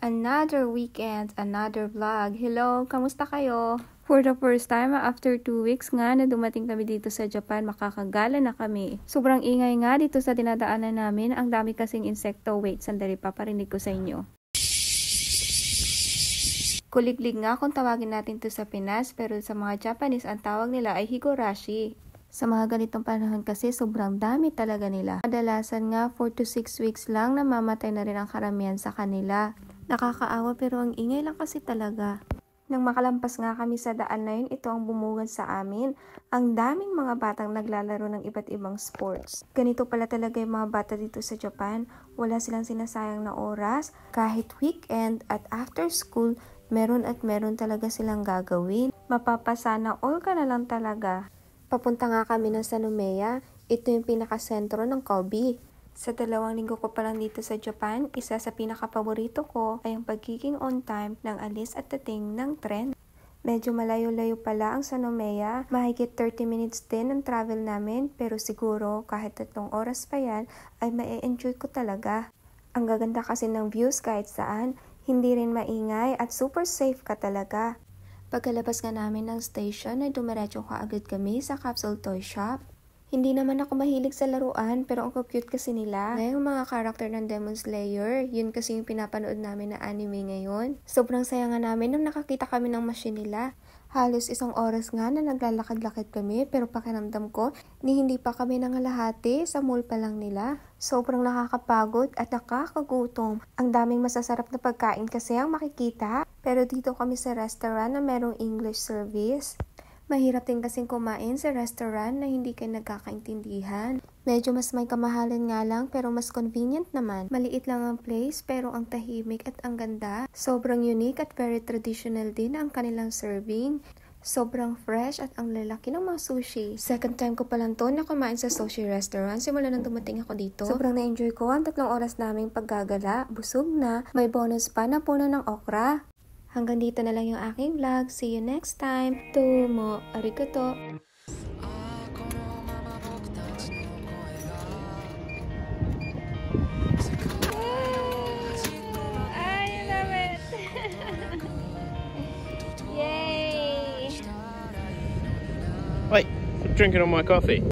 Another weekend, another vlog. Hello, kamusta kayo? For the first time, after 2 weeks nga na dumating kami dito sa Japan, makakagala na kami. Sobrang ingay nga dito sa dinadaanan namin. Ang dami kasing insekto. Wait, sandali paparinig ko sa inyo. Kuliglig nga kung tawagin natin to sa Pinas, pero sa mga Japanese, ang tawag nila ay higurashi. Sa mga ganitong panahon kasi, sobrang dami talaga nila. Kadalasan nga, 4 to 6 weeks lang namamatay na rin ang karamihan sa kanila. Nakakaawa pero ang ingay lang kasi talaga. Nang makalampas nga kami sa daan na yun, ito ang bumungad sa amin. Ang daming mga batang naglalaro ng iba't ibang sports. Ganito pala talaga yung mga bata dito sa Japan. Wala silang sinasayang na oras. Kahit weekend at after school, meron at meron talaga silang gagawin. Mapapasana all ka na lang talaga. Papunta nga kami ng Sanomea. Ito yung pinakasentro ng Kobe. Sa 2 linggo ko pa lang dito sa Japan, isa sa pinakapaborito ko ay ang pagiging on time ng alis at dating ng tren. Medyo malayo-layo pala ang Sanomea, mahigit 30 minutes din ang travel namin, pero siguro kahit 3 oras pa yan ay ma-enjoy ko talaga. Ang gaganda kasi ng views kahit saan, hindi rin maingay at super safe ka talaga. Pagkalabas nga namin ng station ay dumiretso kaagad kami sa capsule toy shop. Hindi naman ako mahilig sa laruan, pero ang cute kasi nila. Ngayong mga karakter ng Demon Slayer, yun kasi yung pinapanood namin na anime ngayon. Sobrang saya nga namin nung nakakita kami ng machine nila. Halos 1 oras nga na naglalakad-lakad kami, pero pakiramdam ko, hindi pa kami nangalahati, sa mall pa lang nila. Sobrang nakakapagod at nakakagutom. Ang daming masasarap na pagkain kasi ang makikita. Pero dito kami sa restaurant na merong English service. Mahirap din kasing kumain sa restaurant na hindi kayo nagkakaintindihan. Medyo mas may kamahalan nga lang pero mas convenient naman. Maliit lang ang place pero ang tahimik at ang ganda. Sobrang unique at very traditional din ang kanilang serving. Sobrang fresh at ang lalaki ng mga sushi. Second time ko pa lang to na kumain sa sushi restaurant simula nang dumating ako dito. Sobrang na-enjoy ko ang 3 oras naming paggagala. Busog na. May bonus pa na puno ng okra. Hanggang dito na lang yung aking vlog. See you next time. Domo arigato. I love it. Yay! Wait, I'm drinking all my coffee.